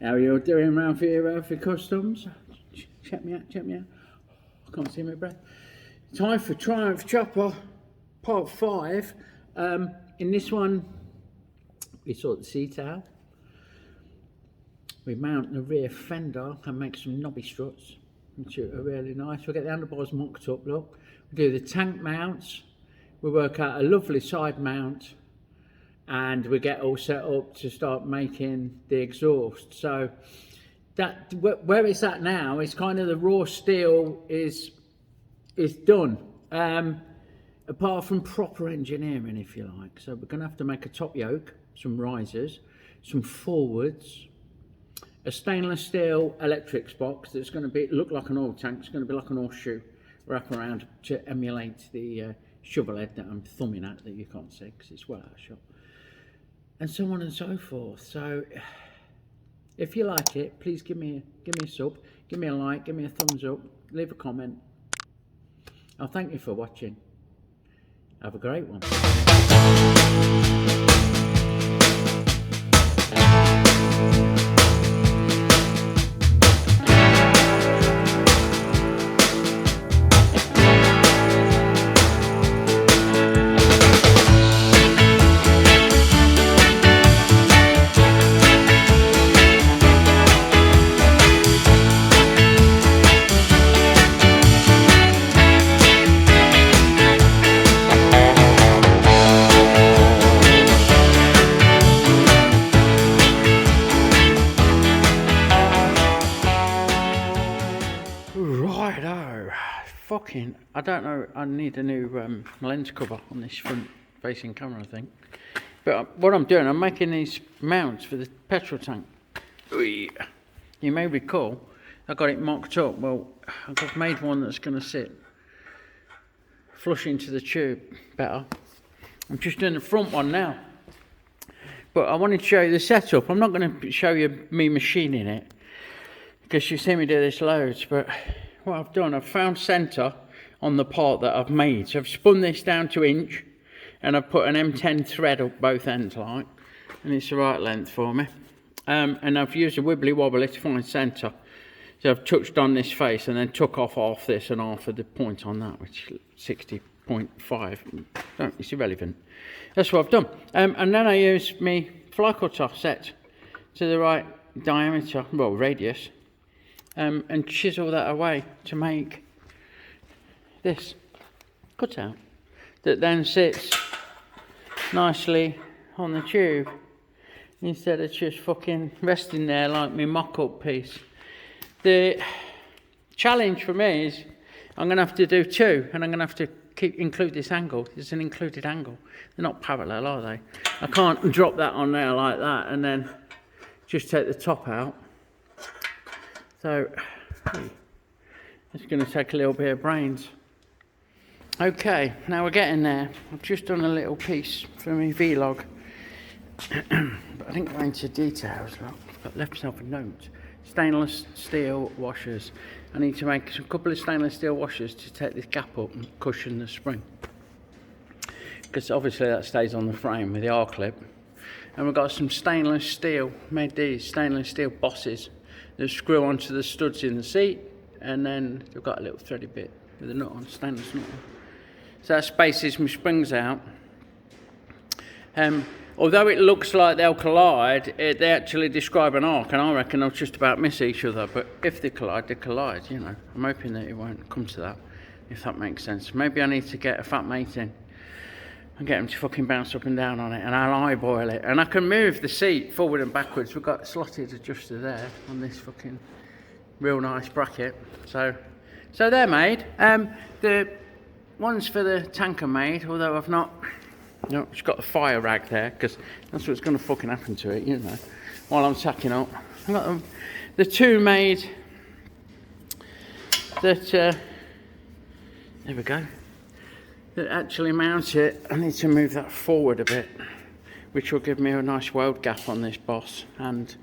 How are you doing, Ralfy? Ralfy Customs? Check me out, check me out. I can't see my breath. Time for Triumph Chopper Part 5. In this one, we sort the seat out. We mount the rear fender and make some knobby struts, which are really nice. We get the handlebars mocked up, look. We do the tank mounts. We work out a lovely side mount, and we get all set up to start making the exhaust. So that where it's at now is kind of the raw steel is done, apart from proper engineering, if you like. So we're going to have to make a top yoke, some risers, some forwards, a stainless steel electrics box that's going to look like an oil tank. It's going to be like an horseshoe wrap around to emulate the shovel head that I'm thumbing at, that you can't see because it's well out of shot, and so on and so forth. So if you like it, please give me a sub, give me a like, give me a thumbs up, leave a comment. I'll thank you for watching. Have a great one. I don't know, I need a new lens cover on this front facing camera, I think. But what I'm doing, I'm making these mounts for the petrol tank. You may recall, I got it mocked up. Well, I've made one that's going to sit flush into the tube better. I'm just doing the front one now. But I wanted to show you the setup. I'm not going to show you me machining it, because you've seen me do this loads. But what I've done, I've found centre on the part that I've made. So I've spun this down to inch, and I've put an M10 thread up both ends like, and it's the right length for me. And I've used a wibbly wobbly to find centre. So I've touched on this face and then took off half this and half of the point on that, which is 60.5. It's irrelevant. That's what I've done. And then I used my fly cutter set to the right diameter, well, radius, and chisel that away to make this cutout that then sits nicely on the tube instead of just fucking resting there like my mock-up piece. The challenge for me is I'm going to have to do two, and I'm going to have to include this angle. It's an included angle. They're not parallel, are they? I can't drop that on there like that and then just take the top out. So it's going to take a little bit of brains. Okay, now we're getting there. I've just done a little piece for my vlog, but I didn't go into details. Look, I've got left myself a note. Stainless steel washers. I need to make a couple of stainless steel washers to take this gap up and cushion the spring, because obviously that stays on the frame with the R-clip. And we've got some stainless steel, made these stainless steel bosses that screw onto the studs in the seat, and then they've got a little thready bit with a nut on, stainless nut on. So that spaces my springs out. Although it looks like they'll collide, they actually describe an arc, and I reckon they'll just about miss each other. But if they collide, you know. I'm hoping that it won't come to that, if that makes sense. Maybe I need to get a fat mate in and get him to fucking bounce up and down on it, and I'll eyeball it. And I can move the seat forward and backwards. We've got a slotted adjuster there on this fucking real nice bracket. So they're made. The ones for the tank are made, although I've not... No, it's got the fire rag there, because that's what's going to fucking happen to it, you know, while I'm tacking up. I've got the two made that, there we go, that actually mount it. I need to move that forward a bit, which will give me a nice weld gap on this boss, and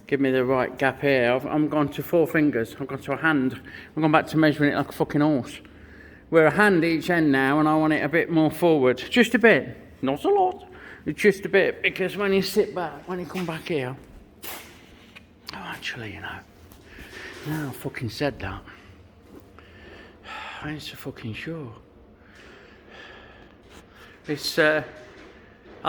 give me the right gap here. I'm gone to 4 fingers, I've gone to a hand. I've gone back to measuring it like a fucking horse. We're a hand each end now, and I want it a bit more forward, just a bit. Not a lot, it's just a bit, because when you sit back, when you come back here, oh, actually, you know. Now I fucking said that. I ain't so fucking sure. It's, I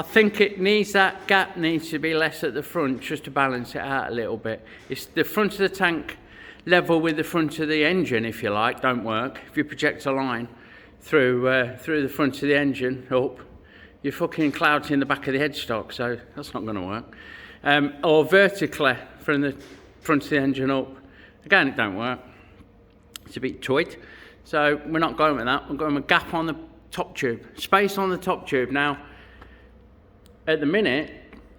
think it needs, that gap needs to be less at the front just to balance it out a little bit. It's the front of the tank level with the front of the engine, if you like, don't work. If you project a line through the front of the engine up, you're fucking clouting the back of the headstock, so that's not going to work. Or vertically from the front of the engine up, again it don't work. It's a bit tight, so we're not going with that. We're going with a gap on the top tube, space on the top tube. Now at the minute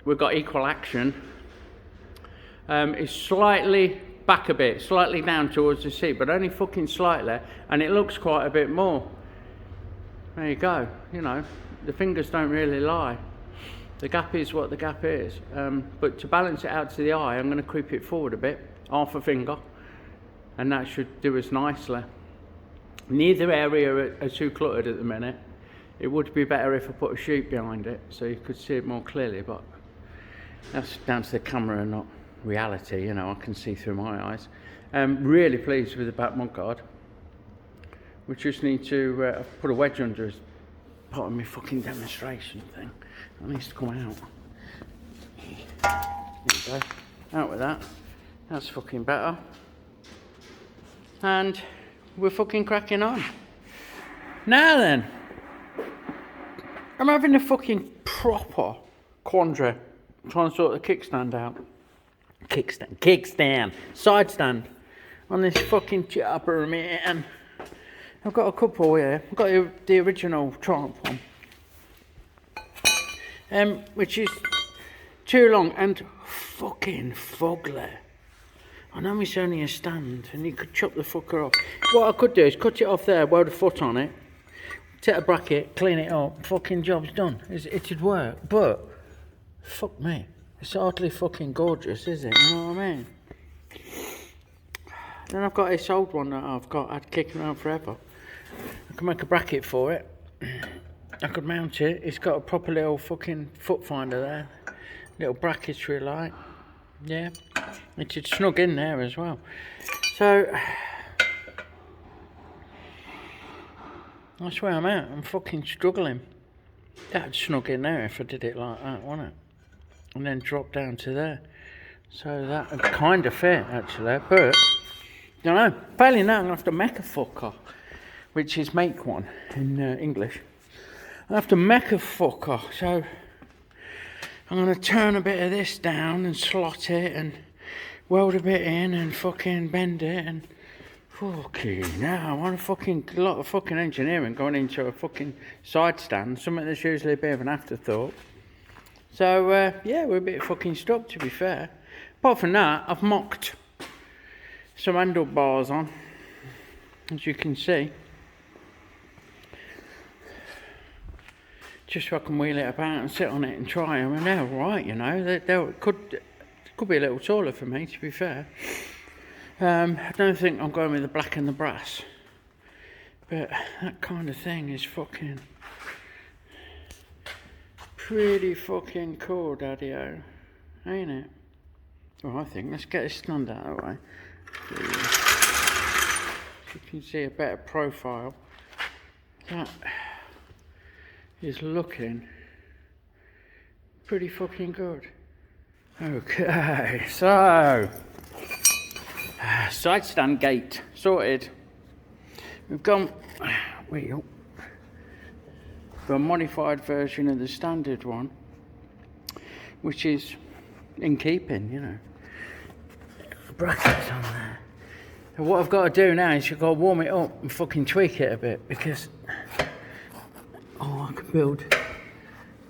we've got equal action. It's slightly back a bit, slightly down towards the seat, but only fucking slightly, and it looks quite a bit more. There you go, you know, the fingers don't really lie. The gap is what the gap is, but to balance it out to the eye, I'm going to creep it forward a bit, half a finger, and that should do us nicely. Neither area are too cluttered at the minute. It would be better if I put a sheet behind it so you could see it more clearly, but that's down to the camera and not reality, you know. I can see through my eyes. Really pleased with the back mudguard. We just need to put a wedge under as part of my fucking demonstration thing. That needs to come out. There we go. Out with that. That's fucking better. And we're fucking cracking on. Now then, I'm having a fucking proper quandary trying to sort the kickstand out. Kickstand, side stand on this fucking chopper, man. I've got a couple here. I've got the original Triumph one, which is too long and fucking fugly. I know it's only a stand and you could chop the fucker off. What I could do is cut it off there, weld a foot on it, take a bracket, clean it up, fucking job's done. It'd work, but fuck me, it's hardly fucking gorgeous, is it? You know what I mean? Then I've got this old one that I've had kicking around forever. I can make a bracket for it. I could mount it. It's got a proper little fucking foot finder there. Little bracketry light. Yeah. It should snug in there as well. So that's where I'm at. I'm fucking struggling. That'd snug in there if I did it like that, wouldn't it? And then drop down to there. So that would kind of fit actually, but I don't know. Failing that, I'm gonna have to make a fucker, which is make one in English. I have to make a fucker, so I'm gonna turn a bit of this down and slot it and weld a bit in and fucking bend it and fucking now I want a lot of fucking engineering going into a fucking side stand, something that's usually a bit of an afterthought. So yeah, we're a bit fucking stuck, to be fair. Apart from that, I've mocked some handlebars on, as you can see, just so I can wheel it about and sit on it and try them, and they're alright, you know. They could be a little taller for me, to be fair. I don't think I'm going with the black and the brass, but that kind of thing is fucking pretty fucking cool, daddy-o, ain't it? Well, I think, let's get this stand out of the way. So you can see a better profile. That is looking pretty fucking good. Okay, so side stand gate sorted. We've gone for a modified version of the standard one, which is in keeping, you know. Brackets on there. And what I've got to do now is I've got to warm it up and fucking tweak it a bit, because I could build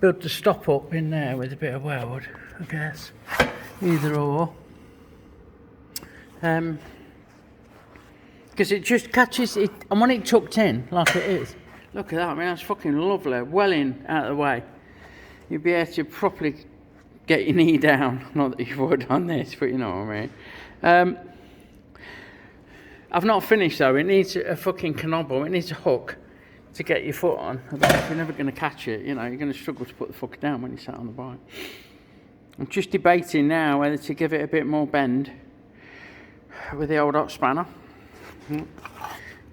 the stop up in there with a bit of weld, I guess. Either or. Because it just catches it. I want it tucked in like it is. Look at that, I mean, that's fucking lovely. Well in, out of the way. You'd be able to properly get your knee down. Not that you would on this, but you know what I mean. I've not finished though. It needs a fucking knob. It needs a hook to get your foot on. Otherwise you're never going to catch it. You know, you're going to struggle to put the fucker down when you sat on the bike. I'm just debating now whether to give it a bit more bend with the old hot spanner,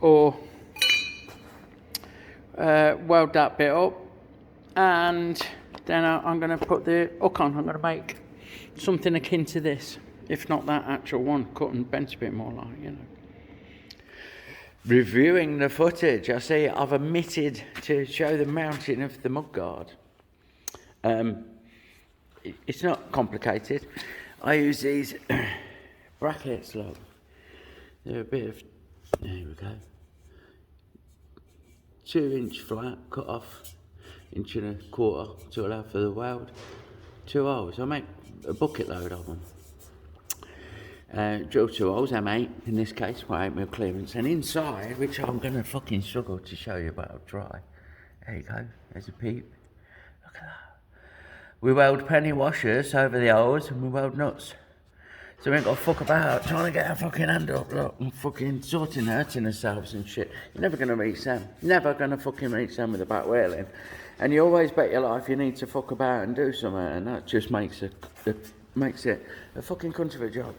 or weld that bit up, and then I'm going to put the hook on. I'm going to make something akin to this, if not that actual one, cut and bent a bit more like, you know. Reviewing the footage, I see I've omitted to show the mounting of the mudguard. It's not complicated. I use these brackets, look. They're a bit of, there we go. 2-inch flat, cut off 1.25 inches to allow for the weld. 2 holes, I make a bucket load of them. Drill 2 holes, M8 in this case, for 8mm clearance. And inside, which I'm going to fucking struggle to show you, but I'll try. There you go, there's a peep. Look at that. We weld penny washers over the holes and we weld nuts. So we ain't got to fuck about trying to get our fucking hand up, look, and fucking sorting, hurting ourselves and shit. You're never going to reach them. Never going to fucking reach them with a back wheeling. And you always bet your life you need to fuck about and do something, and that just makes it a fucking cunt of a job.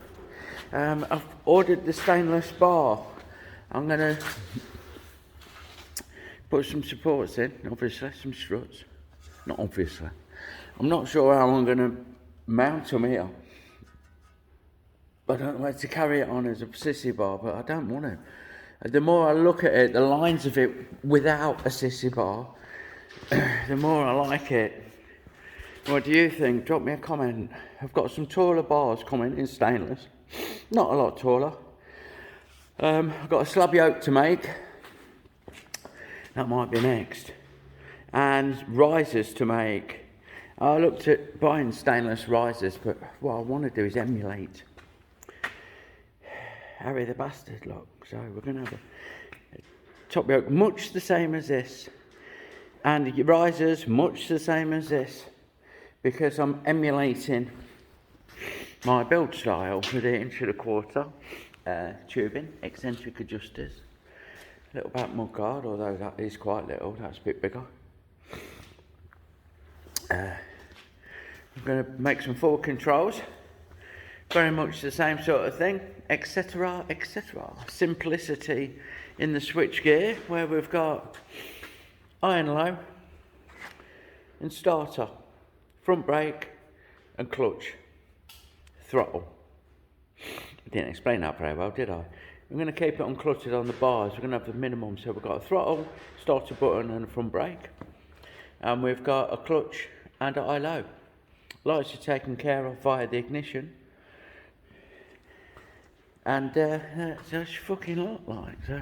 I've ordered the stainless bar. I'm going to put some supports in, obviously, some struts. Not obviously. I'm not sure how I'm going to mount them here. I don't know where to carry it on as a sissy bar, but I don't want to. The more I look at it, the lines of it without a sissy bar, the more I like it. What do you think? Drop me a comment. I've got some taller bars coming in stainless. Not a lot taller. I've got a slab yoke to make. That might be next. And risers to make. I looked at buying stainless risers, but what I want to do is emulate Harry the Bastard, look. So we're going to have a top yoke much the same as this, and the risers much the same as this, because I'm emulating my build style with the 1.25 tubing, eccentric adjusters, little back mudguard, although that is quite little, that's a bit bigger. I'm going to make some forward controls, very much the same sort of thing, etc, etc. Simplicity in the switch gear, where we've got iron low and starter, front brake and clutch, throttle. I didn't explain that very well, did I? I'm going to keep it uncluttered on the bars. We're going to have the minimum, so we've got a throttle, starter button and a front brake, and we've got a clutch and a high low. Lights are taken care of via the ignition. And that's fucking lot like, so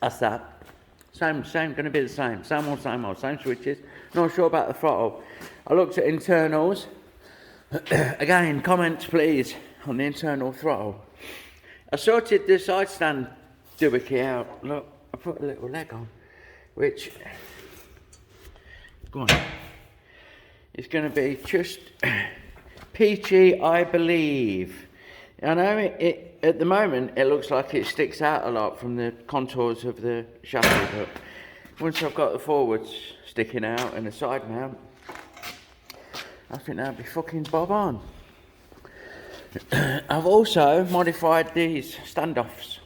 that's that. Same, going to be the same. Same old, same switches. Not sure about the throttle. I looked at internals. Again, comments please on the internal throttle. I sorted the sidestand doohickey out. Look, I put a little leg on, which, go on. It's going to be just peachy, I believe. I know it at the moment it looks like it sticks out a lot from the contours of the chassis, but once I've got the forwards sticking out and the side mount, I think that'll be fucking bob on. I've also modified these standoffs.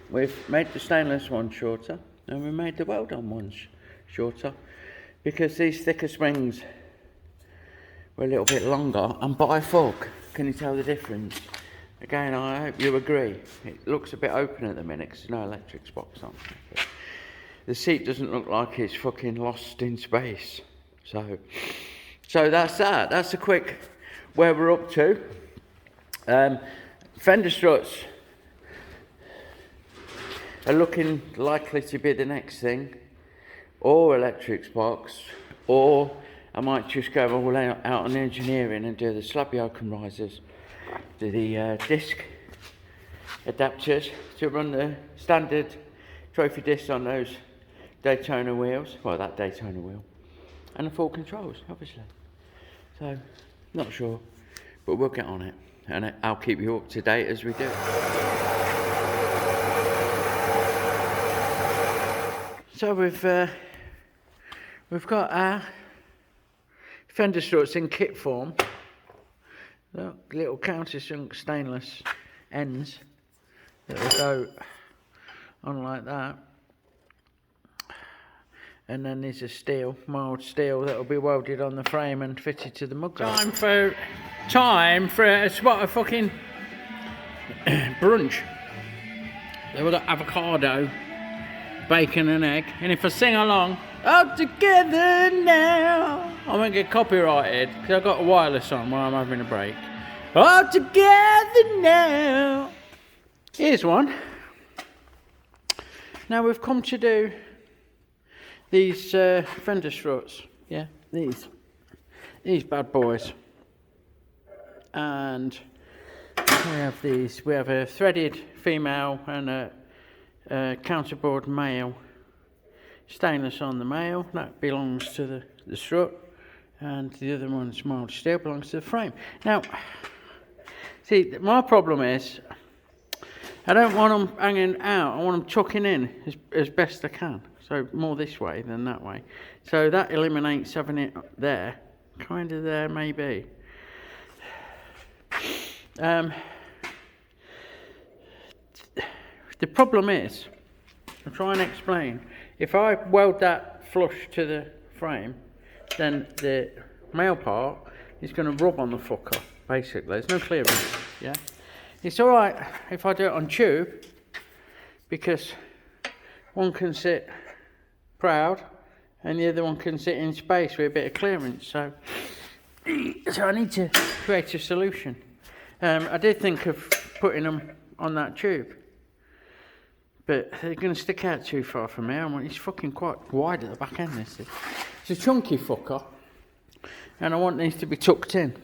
We've made the stainless one shorter and we made the weld-on ones shorter, because these thicker springs were a little bit longer, and by fuck, can you tell the difference? Again, I hope you agree. It looks a bit open at the minute because there's no electrics box on. But the seat doesn't look like it's fucking lost in space. So that's that. That's a quick where we're up to. Fender struts are looking likely to be the next thing, or electrics box, or I might just go all out on engineering and do the slab yoke and risers, do the disc adapters to run the standard trophy discs on those Daytona wheels, well that Daytona wheel, and the full controls obviously. So, not sure, but we'll get on it, and I'll keep you up to date as we do. So we've got our Fender struts in kit form, Look, little countersunk stainless ends that will go on like that. And then there's a steel, mild steel, that will be welded on the frame and fitted to the mudguard. Time for a spot of fucking brunch. We've got avocado, bacon and egg. And if I sing along, all together now, I won't get copyrighted because I've got a wireless on while I'm having a break. All together now. Here's one. Now we've come to do these Fender struts. Yeah, these bad boys. And we have these. We have a threaded female and a counterboard male. Stainless on the male, that belongs to the strut, and the other one's mild steel, belongs to the frame. Now, see, my problem is, I don't want them hanging out, I want them tucking in as best I can. So more this way than that way. So that eliminates having it there, kind of there maybe. The problem is, I'll try and explain. If I weld that flush to the frame, then the male part is going to rub on the fucker, basically. There's no clearance, yeah? It's alright if I do it on tube, because one can sit proud and the other one can sit in space with a bit of clearance. So I need to create a solution. I did think of putting them on that tube, but they're going to stick out too far from here. It's fucking quite wide at the back end, this is. It's a chunky fucker, and I want these to be tucked in.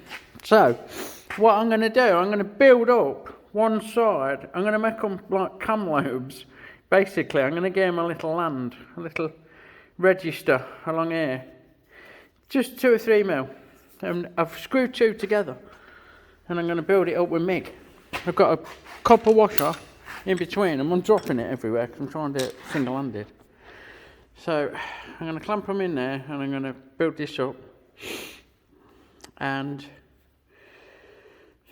So, what I'm going to do, I'm going to build up one side. I'm going to make them like cam lobes. Basically, I'm going to give them a little land, a little register along here. Just 2 or 3 mil. And I've screwed 2 together, and I'm going to build it up with MIG. I've got a copper washer in between, and I'm dropping it everywhere because I'm trying to do it single-handed. So I'm going to clamp them in there, and I'm going to build this up, and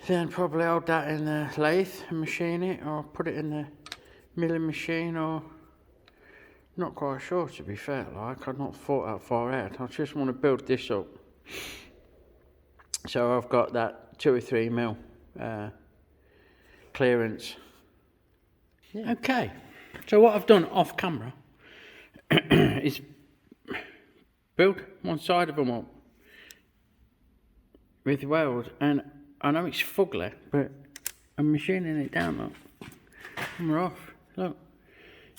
then probably hold that in the lathe and machine it, or put it in the milling machine, or not quite sure, to be fair. Like, I've not thought that far out. I just want to build this up. So I've got that 2 or 3 mil clearance. Yeah. Okay, so what I've done off camera is build one side of them up with weld, and I know it's fugly, but I'm machining it down. Look, I'm rough. Look,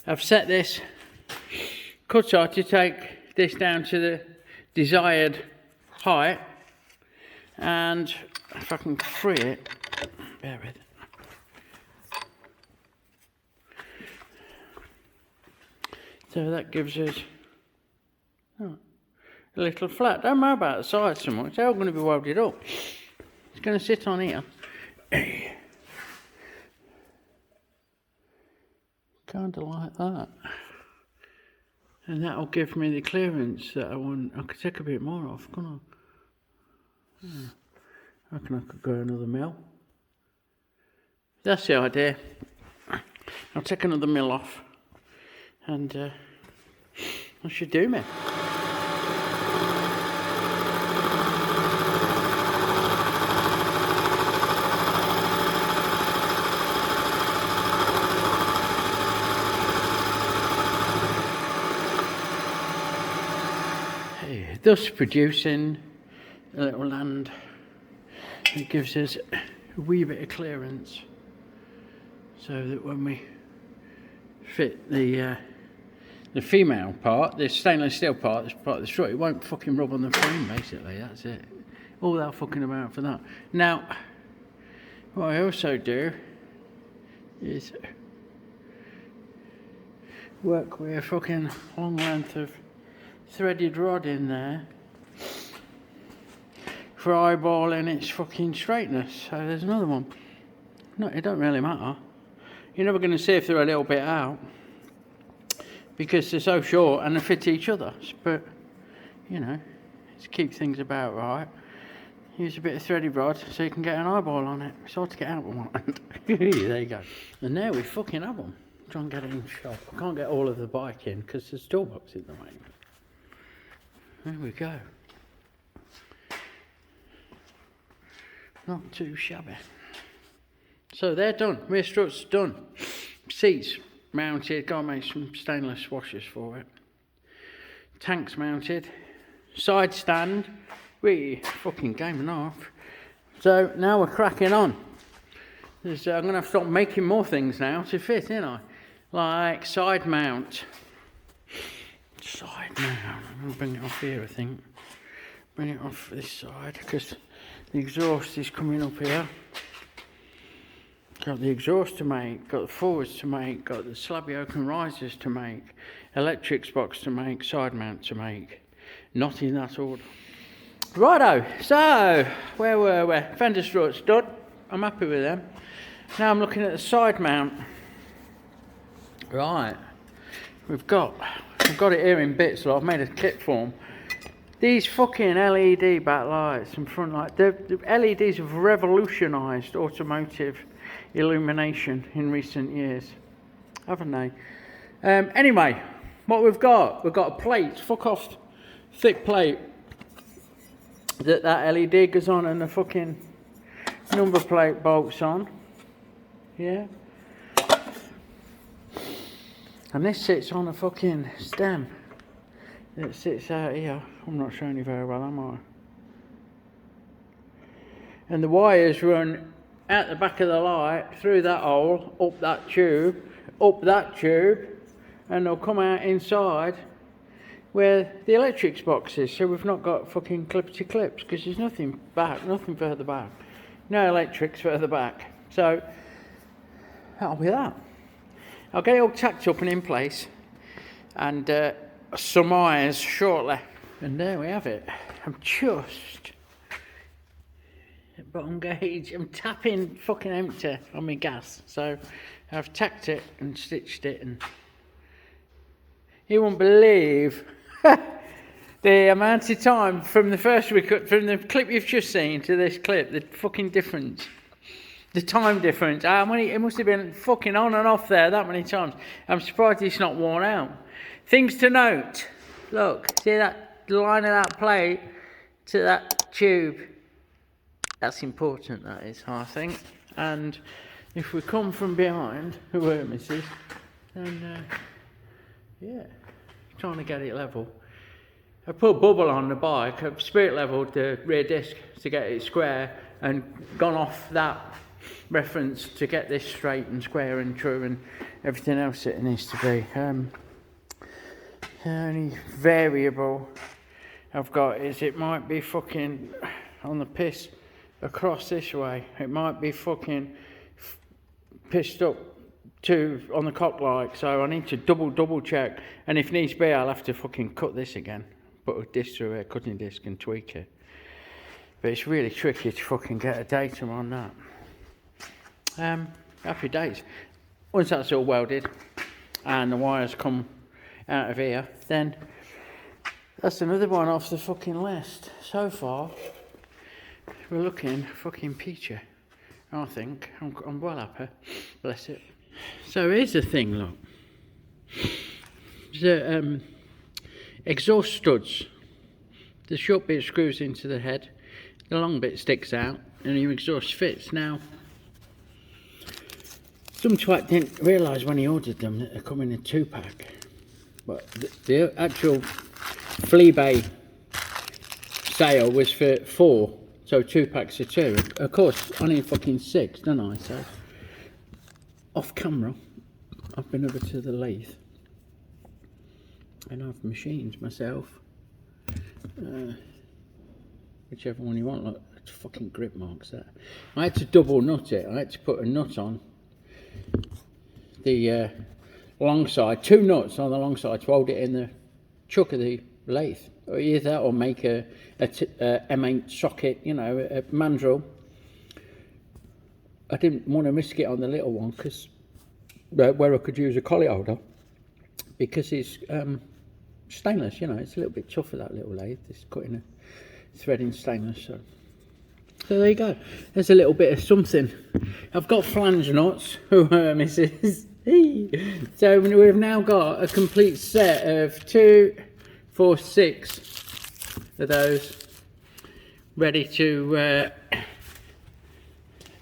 I've set this cutter to take this down to the desired height, and if I can free it, bear with it. So that gives us a little flat. Don't matter about the sides so much, they're all going to be welded up. It's going to sit on here. Kind of like that. And that'll give me the clearance that I want. I could take a bit more off, couldn't I? I reckon I could go another mil. That's the idea. I'll take another mil off, and that should do me. Thus producing a little land. It gives us a wee bit of clearance, so that when we fit the female part, the stainless steel part, this part of the strut, it won't fucking rub on the frame, basically. That's it. All that fucking about for that. Now, what I also do is work with a fucking long length of threaded rod in there for eyeballing its fucking straightness. So there's another one. No, it don't really matter. You're never going to see if they're a little bit out, because they're so short and they fit each other. But, you know, to keep things about right. use a bit of thready rod so you can get an eyeball on it. It's hard to get out with one. There you go. And there we fucking have them. Try and get it in shop. I can't get all of the bike in because there's toolbox in the way. There we go. Not too shabby. So they're done. Rear struts done. Seats mounted. Gotta make some stainless washers for it. Tanks mounted. Side stand. Really fucking game and a half. So now we're cracking on. I'm going to have to start making more things now to fit, ain't I? Like side mount. Side mount. I'm going to bring it off here, I think. Bring it off this side because the exhaust is coming up here. Got the exhaust to make, got the forwards to make, got the slab yoke and risers to make, electrics box to make, side mount to make. Not in that order. Righto, so where were we? Fender struts done. I'm happy with them. Now I'm looking at the side mount. Right, I've got it here in bits. So I've made a kit form. These fucking LED backlights and front lights. The LEDs have revolutionised automotive illumination in recent years, haven't they? Anyway, what we've got a plate, fuck off, thick plate. That LED goes on and the fucking number plate bolts on. Yeah. And this sits on a fucking stem. It sits out here. I'm not showing you very well, am I? And the wires run out the back of the light, through that hole, up that tube, and they'll come out inside where the electrics box is. So we've not got fucking clippity clips because there's nothing further back. No electrics further back. So that'll be that. I'll get it all tacked up and in place and surmise shortly. And there we have it. I'm just at bottom gauge. I'm tapping fucking empty on my gas. So I've tacked it and stitched it, and you won't believe the amount of time from the clip you've just seen to this clip, the fucking difference, the time difference. It must have been fucking on and off there that many times. I'm surprised it's not worn out. Things to note. Look, see that line of that plate to that tube? That's important, that is, I think. And if we come from behind, then yeah, trying to get it level. I put a bubble on the bike, I've spirit leveled the rear disc to get it square and gone off that reference to get this straight and square and true and everything else it needs to be. The only variable I've got is it might be fucking on the piss across this way. It might be fucking pissed up on the cock light, so I need to double check, and if needs be I'll have to fucking cut this again, put a disc through it, cutting disc, and tweak it. But it's really tricky to fucking get a datum on that. Happy days. Once that's all welded and the wires come out of here, then that's another one off the fucking list. So far we're looking fucking peachy, I think. I'm well happy, bless it. So here's the thing, look. The exhaust studs. The short bit screws into the head, the long bit sticks out, and your exhaust fits. Now, some twat didn't realise when he ordered them that they come in a 2-pack. But the actual flea bay sale was for 4, so 2 packs of 2. Of course, I need fucking 6, don't I? So, off camera, I've been over to the lathe and I've machined myself whichever one you want. Look, it's fucking grip marks there. I had to double nut it. I had to put a nut on the long side, 2 nuts on the long side to hold it in the chuck of the lathe. Or either that or make a M8 socket, you know, a mandrel. I didn't want to risk it on the little one because where I could use a collie holder, because it's stainless, you know, it's a little bit tougher, that little lathe. It's cutting a thread in stainless, so So there you go. There's a little bit of something. I've got flange nuts. Oh, missus. So we've now got a complete set of 2, 4, 6 of those ready to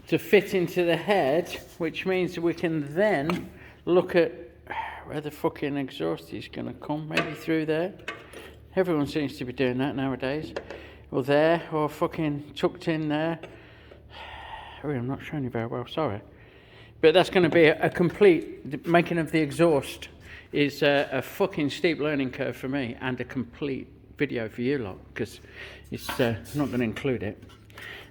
fit into the head, which means we can then look at where the fucking exhaust is going to come. Maybe through there. Everyone seems to be doing that nowadays. Or there, or fucking tucked in there. Oh, I'm not showing you very well, sorry. But that's going to be a complete, the making of the exhaust is a fucking steep learning curve for me, and a complete video for you lot, because it's not going to include it.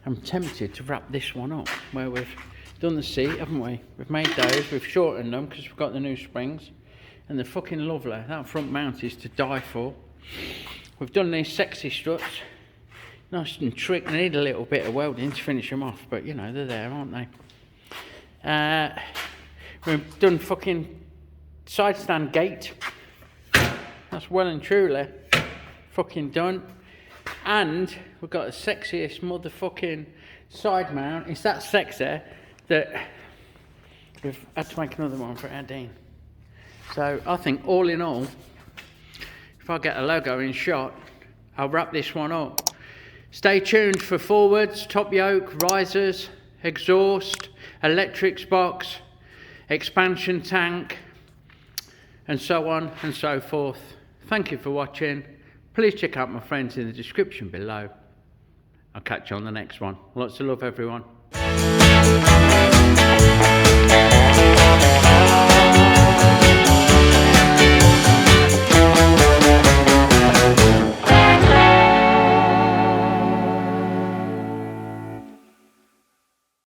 I'm tempted to wrap this one up, where we've done the seat, haven't we? We've made those, we've shortened them, because we've got the new springs, and they're fucking lovely. That front mount is to die for. We've done these sexy struts. Nice and trick, they need a little bit of welding to finish them off, but you know, they're there, aren't they? We've done fucking sidestand gate. That's well and truly fucking done. And we've got the sexiest motherfucking side mount. It's that sexy that we've had to make another one for our Dean. So I think all in all, if I get a logo in shot, I'll wrap this one up. Stay tuned for forwards, top yoke, risers, exhaust, electrics box, expansion tank, and so on and so forth. Thank you for watching. Please check out my friends in the description below. I'll catch you on the next one. Lots of love, everyone.